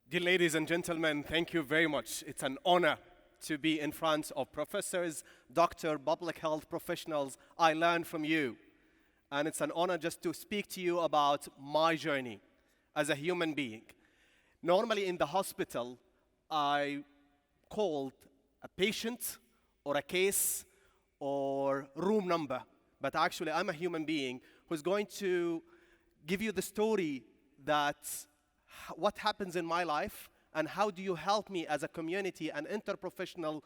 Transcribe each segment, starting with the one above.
Dear ladies and gentlemen, thank you very much. It's an honor to be in front of professors, doctors, public health professionals. I learn from you. And it's an honor just to speak to you about my journey as a human being. Normally in the hospital, I called a patient or a case or room number. But actually, I'm a human being who's going to give you the story that what happens in my life and how do you help me as a community, an interprofessional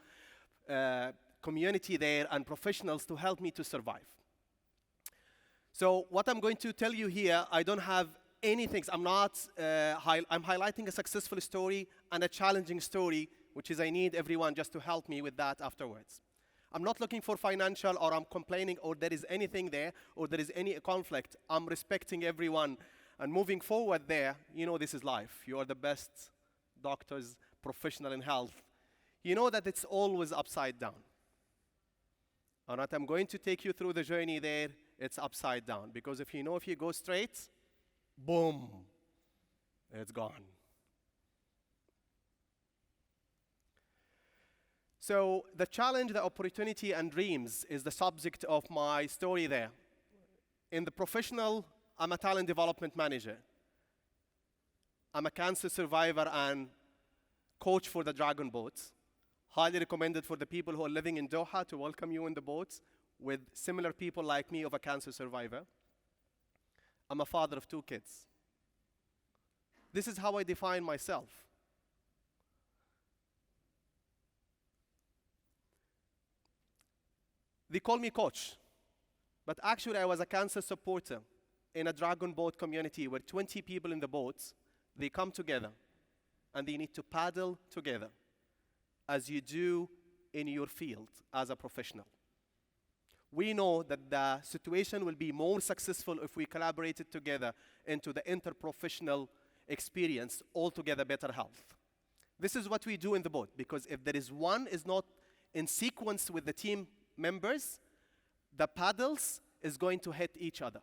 community there and professionals to help me to survive. So what I'm going to tell you here, I don't have anything. I'm highlighting a successful story and a challenging story, which is I need everyone just to help me with that afterwards. I'm not looking for financial or I'm complaining or there is anything there or there is any conflict. I'm respecting everyone and moving forward there. You know this is life. You are the best doctors, professional in health. You know that it's always upside down. And what I'm going to take you through the journey there, it's upside down. Because if you go straight, boom, it's gone. So the challenge, the opportunity, and dreams is the subject of my story there. In the professional, I'm a talent development manager. I'm a cancer survivor and coach for the Dragon Boats. Highly recommended for the people who are living in Doha to welcome you in the boats with similar people like me of a cancer survivor. I'm a father of 2 kids. This is how I define myself. They call me coach, but actually I was a cancer supporter in a Dragon Boat community where 20 people in the boats, they come together and they need to paddle together as you do in your field as a professional. We know that the situation will be more successful if we collaborated together into the interprofessional experience, altogether better health. This is what we do in the boat, because if there is one is not in sequence with the team members, the paddles is going to hit each other.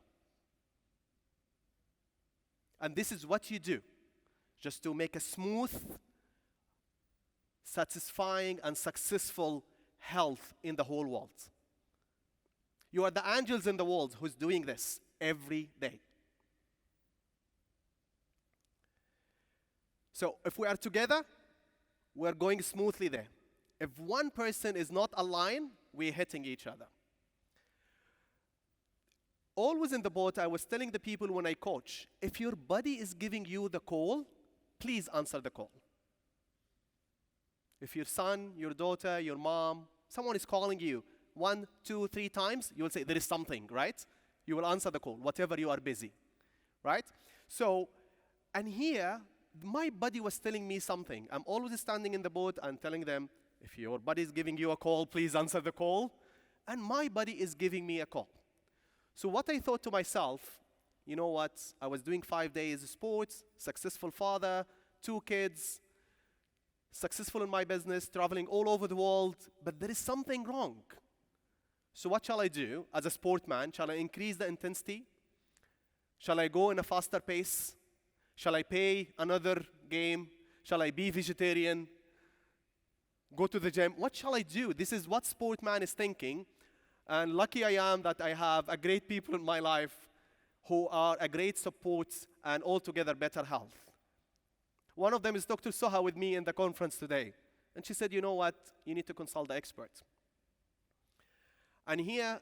And this is what you do, just to make a smooth, satisfying, and successful health in the whole world. You are the angels in the world who's doing this every day. So if we are together, we're going smoothly there. If one person is not aligned, we're hitting each other. Always in the boat, I was telling the people when I coach, if your buddy is giving you the call, please answer the call. If your son, your daughter, your mom, someone is calling you 1, 2, 3 times, you will say, there is something, right? You will answer the call, whatever you are busy, right? So, and here, my buddy was telling me something. I'm always standing in the boat and telling them, if your buddy is giving you a call, please answer the call. And my buddy is giving me a call. So what I thought to myself, you know what? I was doing 5 days of sports, successful father, 2 kids, successful in my business, traveling all over the world, but there is something wrong. So what shall I do as a sportman? Shall I increase the intensity? Shall I go in a faster pace? Shall I pay another game? Shall I be vegetarian? Go to the gym? What shall I do? This is what sportman is thinking. And lucky I am that I have a great people in my life who are a great support and altogether better health. One of them is Dr. Soha with me in the conference today. And she said, you know what? You need to consult the expert. And here,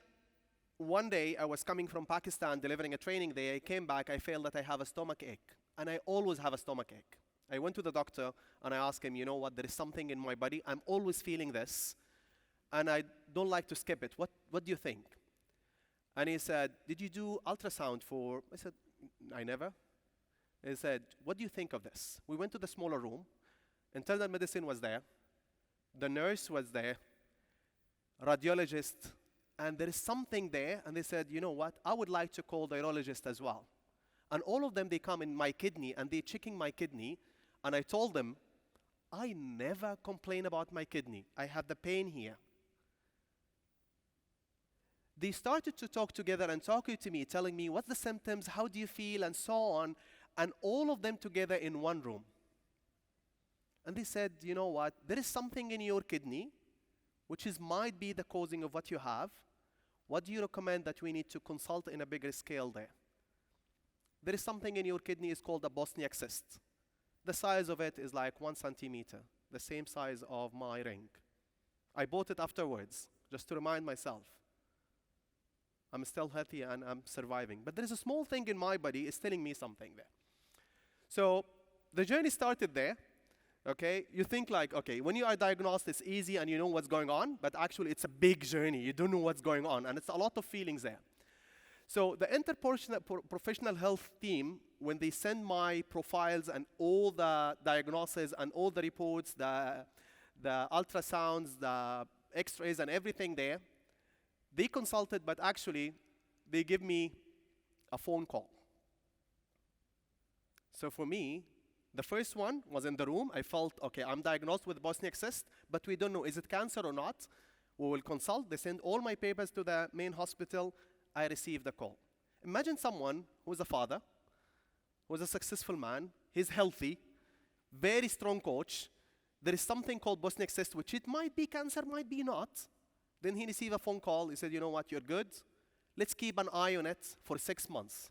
one day, I was coming from Pakistan, delivering a training day. I came back, I felt that I have a stomach ache. And I always have a stomach ache. I went to the doctor, and I asked him, you know what, there is something in my body. I'm always feeling this, and I don't like to skip it. What do you think? And he said, did you do ultrasound for? I said, I never. He said, what do you think of this? We went to the smaller room. Internal medicine was there. The nurse was there. Radiologist. And there is something there. And they said, you know what? I would like to call the urologist as well. And all of them, they come in my kidney, and they're checking my kidney. And I told them, I never complain about my kidney. I have the pain here. They started to talk together and talking to me, telling me, what's the symptoms, how do you feel, and so on. And all of them together in one room. And they said, you know what, there is something in your kidney which might be the causing of what you have. What do you recommend that we need to consult in a bigger scale there? There is something in your kidney is called a Bosniak cyst. The size of it is like 1 centimeter, the same size of my ring. I bought it afterwards, just to remind myself. I'm still healthy and I'm surviving. But there is a small thing in my body is telling me something there. So the journey started there. Okay, you think like, okay, when you are diagnosed, it's easy and you know what's going on, but actually it's a big journey. You don't know what's going on, and it's a lot of feelings there. So the professional health team, when they send my profiles and all the diagnoses and all the reports, the ultrasounds, the x-rays and everything there, they consulted, but actually they give me a phone call. So for me, the first one was in the room. I felt, okay, I'm diagnosed with Bosniak cyst, but we don't know, is it cancer or not? We will consult. They send all my papers to the main hospital. I received the call. Imagine someone who's a father, who's a successful man, he's healthy, very strong coach. There is something called Bosniak cyst, which it might be cancer, might be not. Then he received a phone call. He said, you know what, you're good. Let's keep an eye on it for 6 months.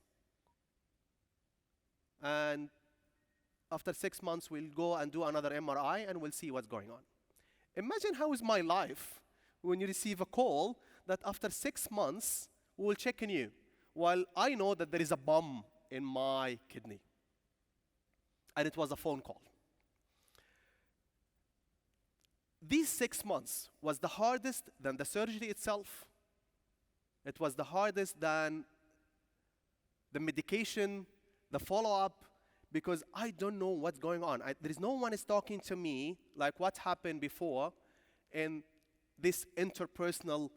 And after 6 months, we'll go and do another MRI and we'll see what's going on. Imagine how is my life when you receive a call that after 6 months, we will check on you, while I know that there is a bomb in my kidney. And it was a phone call. These 6 months was the hardest than the surgery itself. It was the hardest than the medication, the follow-up, because I don't know what's going on. There is no one is talking to me like what happened before in this interpersonal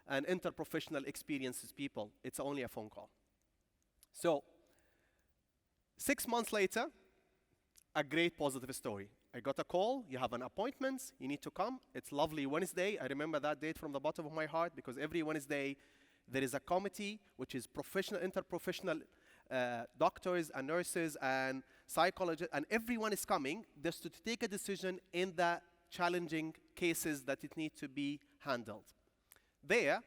and interprofessional experiences people. It's only a phone call. So 6 months later, a great positive story. I got a call, you have an appointment, you need to come. It's lovely Wednesday. I remember that date from the bottom of my heart because every Wednesday there is a committee which is professional, interprofessional doctors and nurses and psychologists, and everyone is coming just to take a decision in the challenging cases that it needs to be handled. There,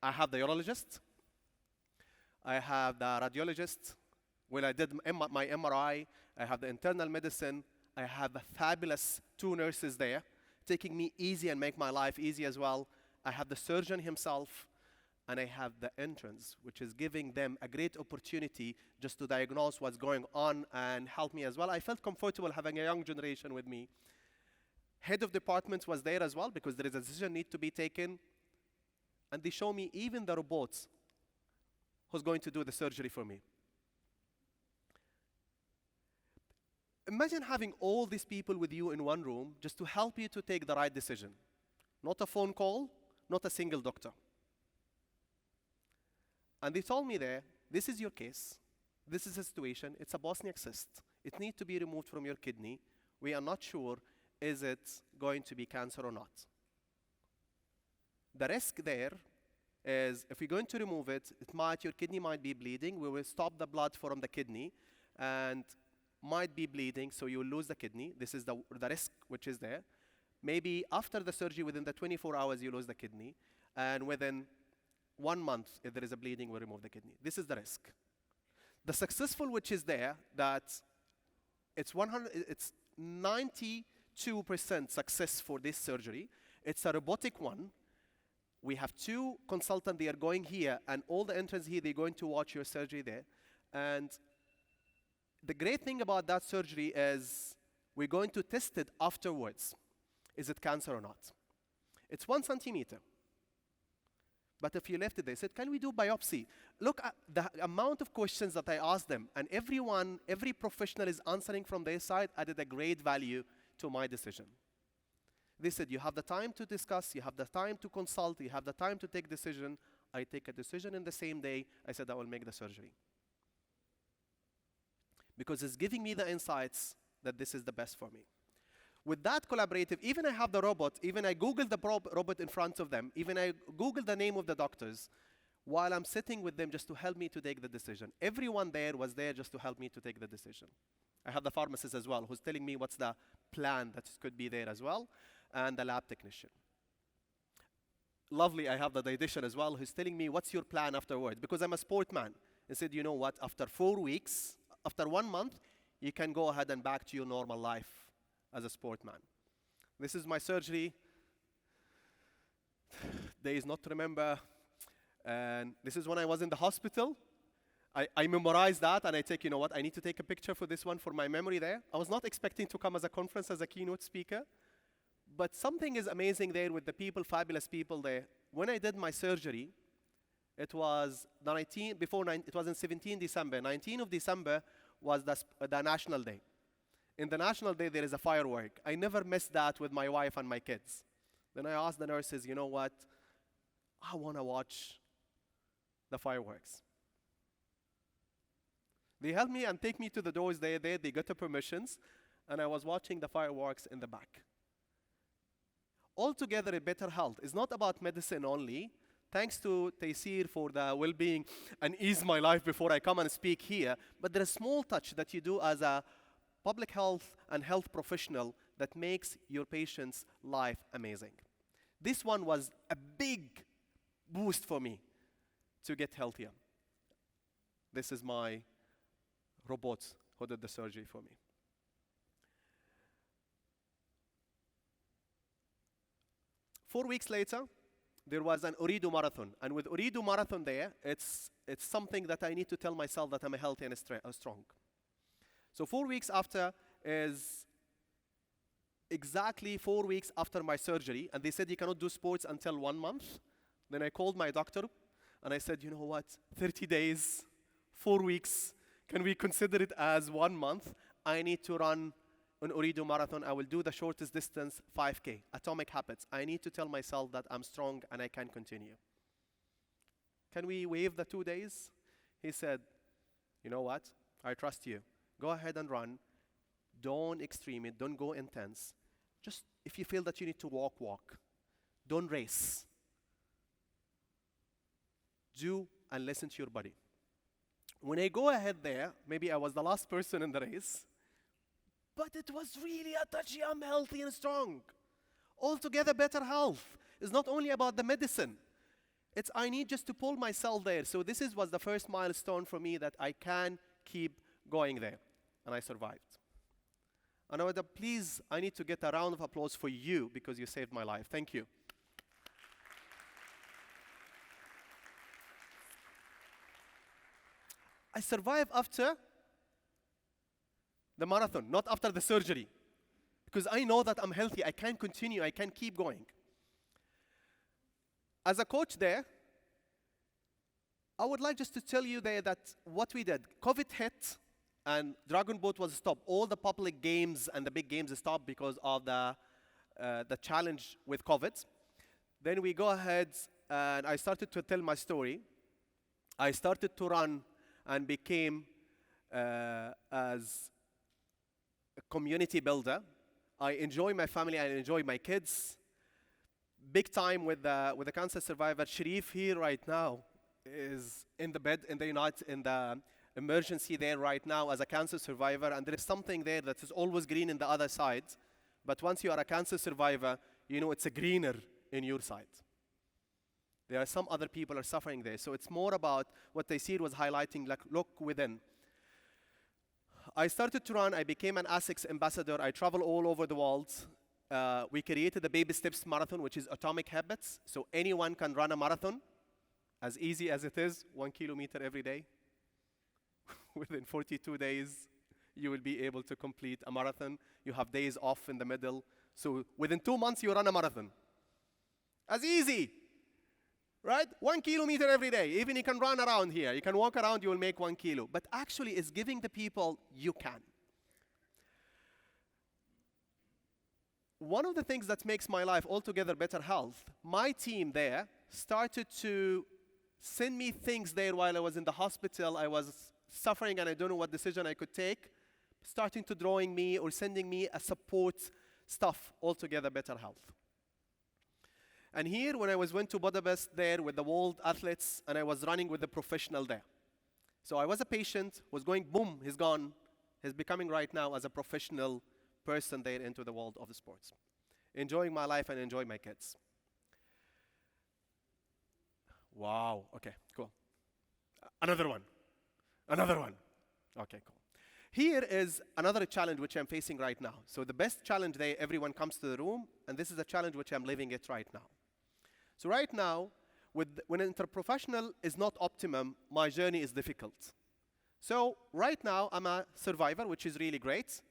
I have the urologist, I have the radiologist. When I did my MRI, I have the internal medicine, I have a fabulous 2 nurses there, taking me easy and make my life easy as well. I have the surgeon himself, and I have the entrance, which is giving them a great opportunity just to diagnose what's going on and help me as well. I felt comfortable having a young generation with me. Head of departments was there as well because there is a decision need to be taken. And they show me even the robots who's going to do the surgery for me. Imagine having all these people with you in one room just to help you to take the right decision. Not a phone call, not a single doctor. And they told me there, this is your case. This is a situation. It's a Bosniak cyst. It needs to be removed from your kidney. We are not sure, is it going to be cancer or not? The risk there is if we're going to remove it, your kidney might be bleeding. We will stop the blood from the kidney and might be bleeding, so you will lose the kidney. This is the risk which is there. Maybe after the surgery, within the 24 hours, you lose the kidney. And within 1 month, if there is a bleeding, we'll remove the kidney. This is the risk. The successful which is there, that it's 92% success for this surgery. It's a robotic one. We have 2 consultants, they are going here, and all the entrants here, they're going to watch your surgery there. And the great thing about that surgery is we're going to test it afterwards. Is it cancer or not? It's 1 centimeter. But if you left it, they said, can we do biopsy? Look at the amount of questions that I asked them, and every professional is answering from their side, added a great value to my decision. They said, you have the time to discuss, you have the time to consult, you have the time to take decision. I take a decision in the same day. I said, I will make the surgery. Because it's giving me the insights that this is the best for me. With that collaborative, even I have the robot, even I Google the robot in front of them, even I Google the name of the doctors, while I'm sitting with them just to help me to take the decision. Everyone there was there just to help me to take the decision. I have the pharmacist as well, who's telling me what's the plan that could be there as well, and the lab technician. Lovely, I have the dietitian as well, who's telling me, what's your plan afterwards? Because I'm a sportman. He said, you know what, after 4 weeks, after 1 month, you can go ahead and back to your normal life as a sportman. This is my surgery. Days not to remember. And this is when I was in the hospital. I memorized that, and I take, you know what, I need to take a picture for this one for my memory there. I was not expecting to come as a conference as a keynote speaker. But something is amazing there with the people, fabulous people there. When I did my surgery, it was it was in 17 December. 19th of December was the National Day. In the National Day, there is a firework. I never missed that with my wife and my kids. Then I asked the nurses, you know what? I want to watch the fireworks. They helped me and take me to the doors there. They got the permissions, and I was watching the fireworks in the back. Altogether, a better health. It's not about medicine only. Thanks to Taysir for the well-being and ease my life before I come and speak here. But there's a small touch that you do as a public health and health professional that makes your patient's life amazing. This one was a big boost for me to get healthier. This is my robot who did the surgery for me. Four weeks later, there was an Ooredoo marathon. And with Ooredoo marathon there, it's something that I need to tell myself that I'm healthy and strong. So 4 weeks after is exactly 4 weeks after my surgery. And they said you cannot do sports until 1 month. Then I called my doctor and I said, you know what, 30 days, 4 weeks, can we consider it as 1 month? I need to run an Ooredoo marathon. I will do the shortest distance, 5K, Atomic Habits. I need to tell myself that I'm strong and I can continue. Can we waive the 2 days? He said, you know what? I trust you. Go ahead and run. Don't extreme it. Don't go intense. Just if you feel that you need to walk, walk. Don't race. Do and listen to your body. When I go ahead there, maybe I was the last person in the race, but it was really a touchy. I'm healthy and strong. Altogether, better health is not only about the medicine. It's I need just to pull myself there. So this was the first milestone for me that I can keep going there. And I survived. And I would please, I need to get a round of applause for you because you saved my life. Thank you. I survived after the marathon, not after the surgery. Because I know that I'm healthy. I can continue. I can keep going. As a coach there, I would like just to tell you there that what we did, COVID hit and Dragon Boat was stopped. All the public games and the big games stopped because of the challenge with COVID. Then we go ahead and I started to tell my story. I started to run and became as a community builder. I enjoy my family, I enjoy my kids. Big time with the cancer survivor. Sharif here right now is in the bed in the emergency there right now as a cancer survivor, and there is something there that is always green in the other side. But once you are a cancer survivor, you know it's a greener in your side. There are some other people are suffering there. So it's more about what Taysir was highlighting, like look within. I started to run. I became an ASICS ambassador. I travel all over the world. We created the Baby Steps Marathon, which is Atomic Habits. So anyone can run a marathon, as easy as it is, 1 kilometer every day. Within 42 days, you will be able to complete a marathon. You have days off in the middle. So within 2 months, you run a marathon. As easy, right? 1 kilometer every day. Even you can run around here. You can walk around, you will make 1 kilo. But actually, it's giving the people, you can. One of the things that makes my life altogether better health, my team there started to send me things there while I was in the hospital. I was suffering and I don't know what decision I could take, starting to drawing me or sending me a support stuff, altogether better health. And here, when I went to Budapest there with the world athletes, and I was running with the professional there. So I was a patient, was going, boom, he's gone. He's becoming right now as a professional person there into the world of the sports. Enjoying my life and enjoying my kids. Wow, okay, cool. Another one. Another one. Okay, cool. Here is another challenge which I'm facing right now. So the best challenge there, everyone comes to the room, and this is a challenge which I'm living it right now. So right now, when interprofessional is not optimum, my journey is difficult. So right now, I'm a survivor, which is really great.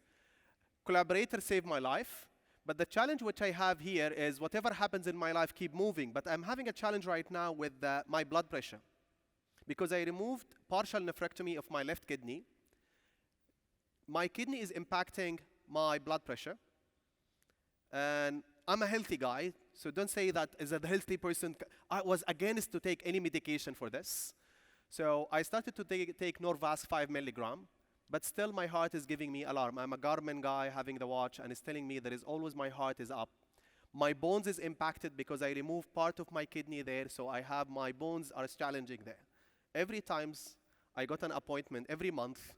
Collaborator saved my life. But the challenge which I have here is whatever happens in my life, keep moving. But I'm having a challenge right now with my blood pressure. Because I removed partial nephrectomy of my left kidney. My kidney is impacting my blood pressure. And I'm a healthy guy, so don't say that as a healthy person. I was against to take any medication for this. So I started to take Norvasc 5 milligram. But still, my heart is giving me alarm. I'm a Garmin guy having the watch, and it's telling me there is always my heart is up. My bones is impacted because I removed part of my kidney there, so I have my bones are challenging there. Every time I got an appointment, every month,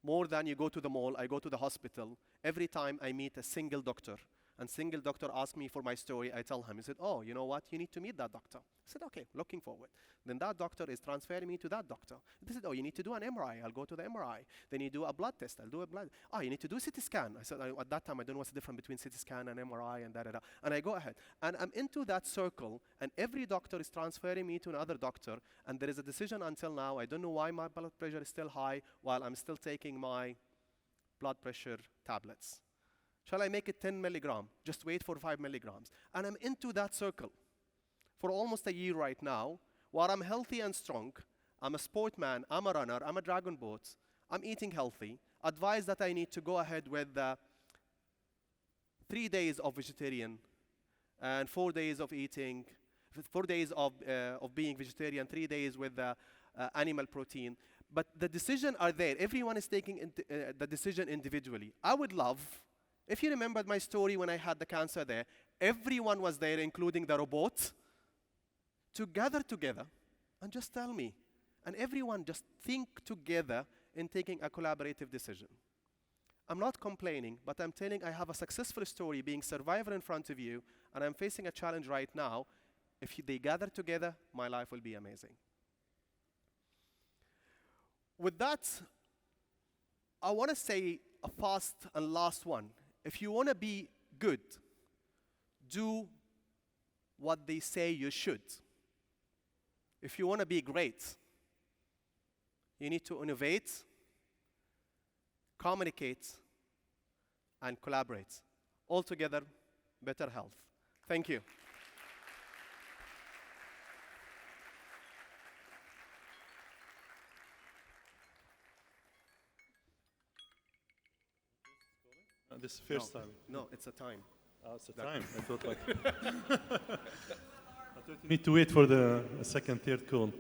more than you go to the mall, I go to the hospital. Every time I meet a single doctor, and single doctor asks me for my story, I tell him, he said, oh, you know what, you need to meet that doctor. I said, okay, looking forward. Then that doctor is transferring me to that doctor. They said, oh, you need to do an MRI. I'll go to the MRI. Then you do a blood test. I'll do a blood. Oh, you need to do CT scan. I said, at that time, I don't know what's the difference between CT scan and MRI and da-da-da. And I go ahead. And I'm into that circle, and every doctor is transferring me to another doctor, and there is a decision until now. I don't know why my blood pressure is still high while I'm still taking my blood pressure tablets. Shall I make it 10 milligram? Just wait for 5 milligrams. And I'm into that circle for almost a year right now, while I'm healthy and strong. I'm a sportman, I'm a runner, I'm a dragon boat, I'm eating healthy. Advice that I need to go ahead with 3 days of vegetarian and 4 days of eating, 4 days of being vegetarian, 3 days with animal protein. But the decisions are there. Everyone is taking the decision individually. I would love, if you remembered my story when I had the cancer there, everyone was there, including the robot, to gather together and just tell me. And everyone just think together in taking a collaborative decision. I'm not complaining, but I'm telling I have a successful story being survivor in front of you, and I'm facing a challenge right now. If they gather together, my life will be amazing. With that, I want to say a fast and last one. If you want to be good, do what they say you should. If you want to be great, you need to innovate, communicate, and collaborate. Altogether, better health. Thank you. This is the first time. No, it's a time. Oh, it's a time. I thought like. You need to wait for the second, third call.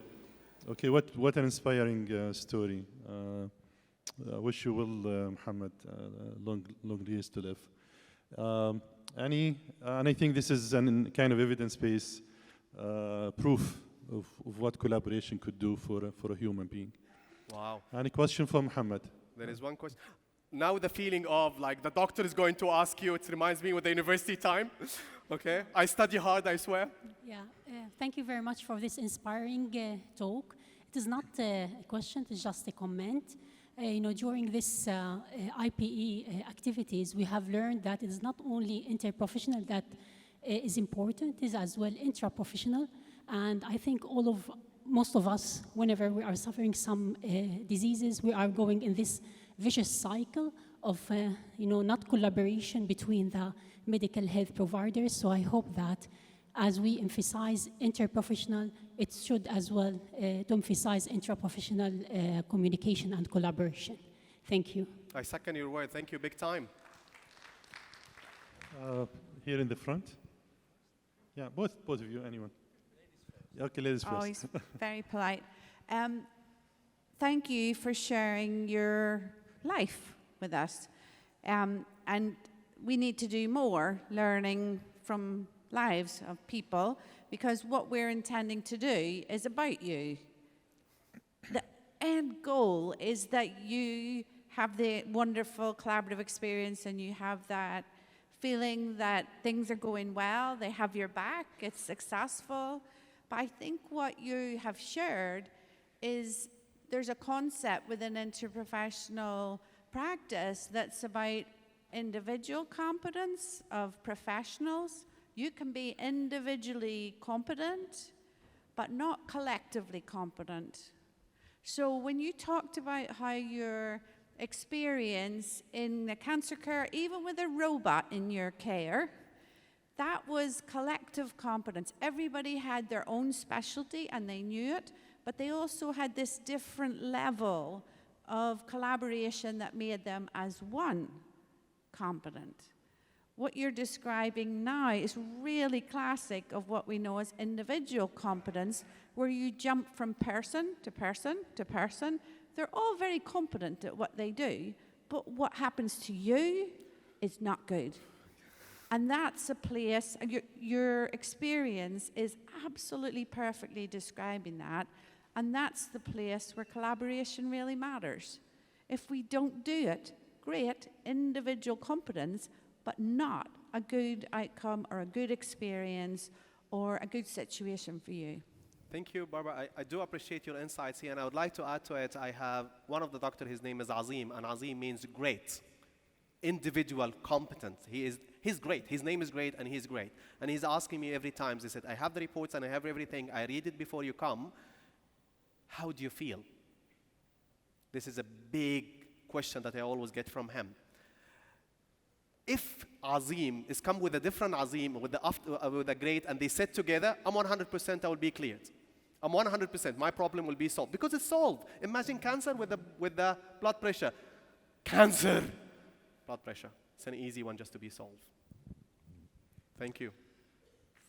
Okay, what an inspiring story. I wish you will, Mohamed, long years to live. And I think this is an kind of evidence-based proof of what collaboration could do for a human being. Wow. Any question for Mohamed? There is one question. Now the feeling of like the doctor is going to ask you, it reminds me with the university time. Okay, I study hard, I swear. Yeah, thank you very much for this inspiring talk. It is not a question, it's just a comment. During this IPE activities, we have learned that it is not only interprofessional that is important, it is as well intraprofessional. And I think most of us, whenever we are suffering some diseases, we are going in this vicious cycle of not collaboration between the medical health providers. So I hope that as we emphasize interprofessional, it should as well to emphasize intraprofessional communication and collaboration. Thank you. I second your word. Thank you, big time. Here in the front. Yeah, both of you, anyone. Okay, ladies first. Always very polite. Thank you for sharing your life with us. And we need to do more learning from lives of people, because what we're intending to do is about you. The end goal is that you have the wonderful collaborative experience and you have that feeling that things are going well, they have your back, it's successful. But I think what you have shared is there's a concept within interprofessional practice that's about individual competence of professionals. You can be individually competent, but not collectively competent. So when you talked about how your experience in the cancer care, even with a robot in your care, that was collective competence. Everybody had their own specialty and they knew it, but they also had this different level of collaboration that made them as one competent. What you're describing now is really classic of what we know as individual competence, where you jump from person to person to person. They're all very competent at what they do, but what happens to you is not good. And that's a place, your experience is absolutely perfectly describing that, and that's the place where collaboration really matters. If we don't do it, great individual competence, but not a good outcome or a good experience or a good situation for you. Thank you, Barbara. I do appreciate your insights here, and I would like to add to it, I have one of the doctors, his name is Azim, and Azim means great, individual, competent. He's great. His name is great, and he's great. And he's asking me every time, he said, I have the reports and I have everything. I read it before you come. How do you feel? This is a big question that I always get from him. If Azim is come with a different Azim, with a great, and they sit together, I'm 100% I will be cleared. I'm 100%, my problem will be solved. Because it's solved. Imagine cancer with the blood pressure. Cancer! Blood pressure. It's an easy one just to be solved. Thank you.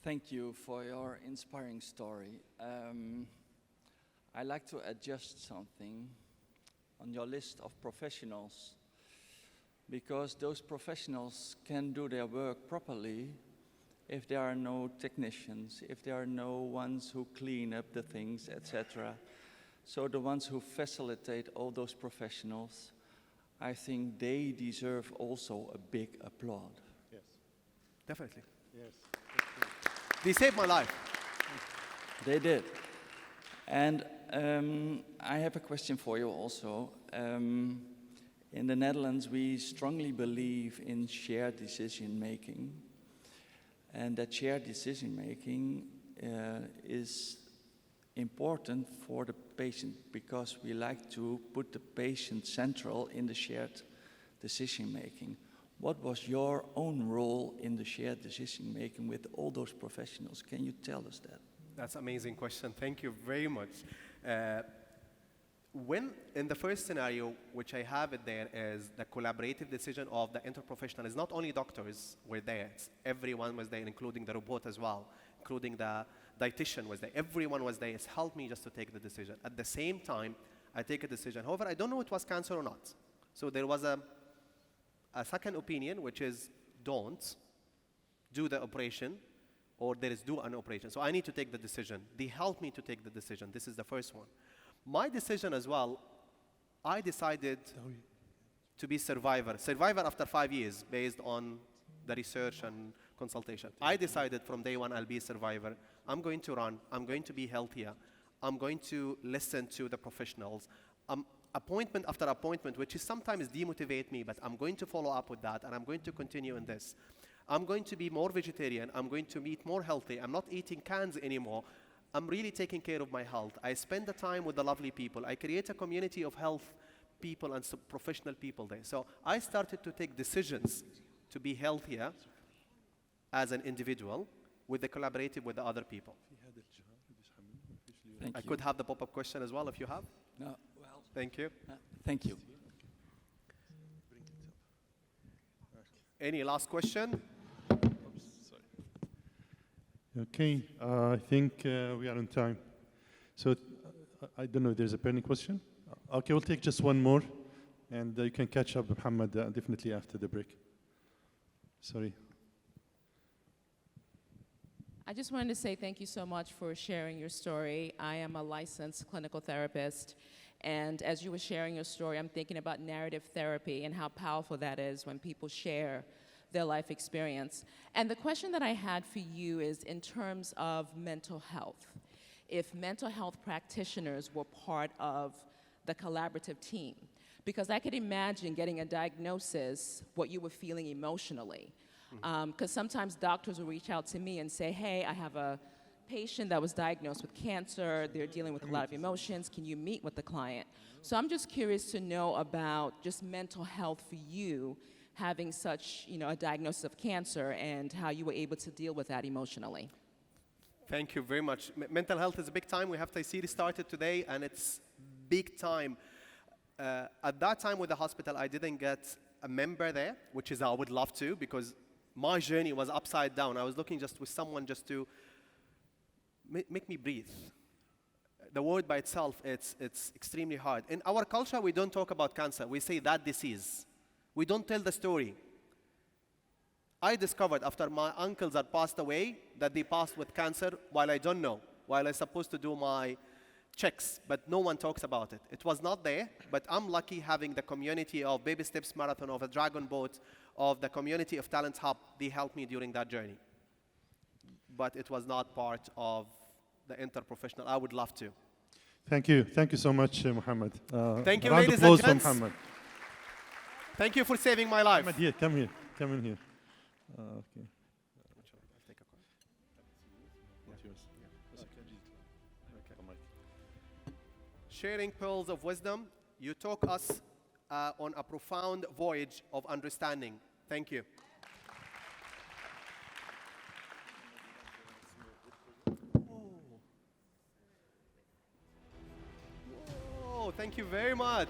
Thank you for your inspiring story. I'd like to adjust something on your list of professionals, because those professionals can do their work properly if there are no technicians, if there are no ones who clean up the things, etc. So the ones who facilitate all those professionals, I think they deserve also a big applaud. Yes. Definitely. Yes. They saved my life. They did. And I have a question for you also. In the Netherlands, we strongly believe in shared decision-making. And that shared decision-making is important for the patient, because we like to put the patient central in the shared decision-making. What was your own role in the shared decision-making with all those professionals? Can you tell us that? That's an amazing question. Thank you very much. When in the first scenario, which I have it there, is the collaborative decision of the interprofessional. It's not only doctors were there, everyone was there, including the robot as well, including the dietitian was there. Everyone was there. It's helped me just to take the decision. At the same time, I take a decision. However, I don't know it was cancer or not. So there was a second opinion, which is don't do the operation, or there is do an operation. So I need to take the decision. They helped me to take the decision. This is the first one. My decision as well, I decided to be survivor. Survivor after 5 years, based on the research and consultation. I decided from day one I'll be a survivor. I'm going to run. I'm going to be healthier. I'm going to listen to the professionals. Appointment after appointment, which is sometimes demotivate me, but I'm going to follow up with that, and I'm going to continue in this. I'm going to be more vegetarian. I'm going to eat more healthy. I'm not eating cans anymore. I'm really taking care of my health. I spend the time with the lovely people. I create a community of health people and professional people there. So I started to take decisions to be healthier as an individual with the collaborative with the other people. Thank I you. could have the pop-up question as well if you have. No, well, Thank you. thank you. Any last question? Okay, I think we are on time. So I don't know if there's a burning question. Okay, we'll take just one more, and you can catch up with Mohamed definitely after the break. Sorry. I just wanted to say thank you so much for sharing your story. I am a licensed clinical therapist, And as you were sharing your story, I'm thinking about narrative therapy and how powerful that is when people share their life experience. And the question that I had for you is in terms of mental health. If mental health practitioners were part of the collaborative team, because I could imagine getting a diagnosis, what you were feeling emotionally. Because sometimes doctors will reach out to me and say, hey, I have a patient that was diagnosed with cancer, they're dealing with a lot of emotions, can you meet with the client? So I'm just curious to know about just mental health for you, having such, a diagnosis of cancer and how you were able to deal with that emotionally. Thank you very much. Mental health is a big time. We have Taysiri started today, and it's big time. At that time with the hospital, I didn't get a member there, which is I would love to, because my journey was upside down. I was looking just with someone just to make me breathe. The word by itself, it's extremely hard. In our culture, we don't talk about cancer. We say that disease. We don't tell the story. I discovered after my uncles had passed away that they passed with cancer while I don't know, while I'm supposed to do my checks, but no one talks about it. It was not there, but I'm lucky having the community of Baby Steps Marathon, of a Dragon Boat, of the community of Talent Hub. They helped me during that journey. But it was not part of the interprofessional. I would love to. Thank you. Thank you so much, Mohamed. Thank you, round of ladies applause and for gents. Mohamed. Thank you for saving my life. Mohamed, here, come here. Come in here. Okay. What's yours? Sharing pearls of wisdom, you took us on a profound voyage of understanding. Thank you. Whoa, thank you very much.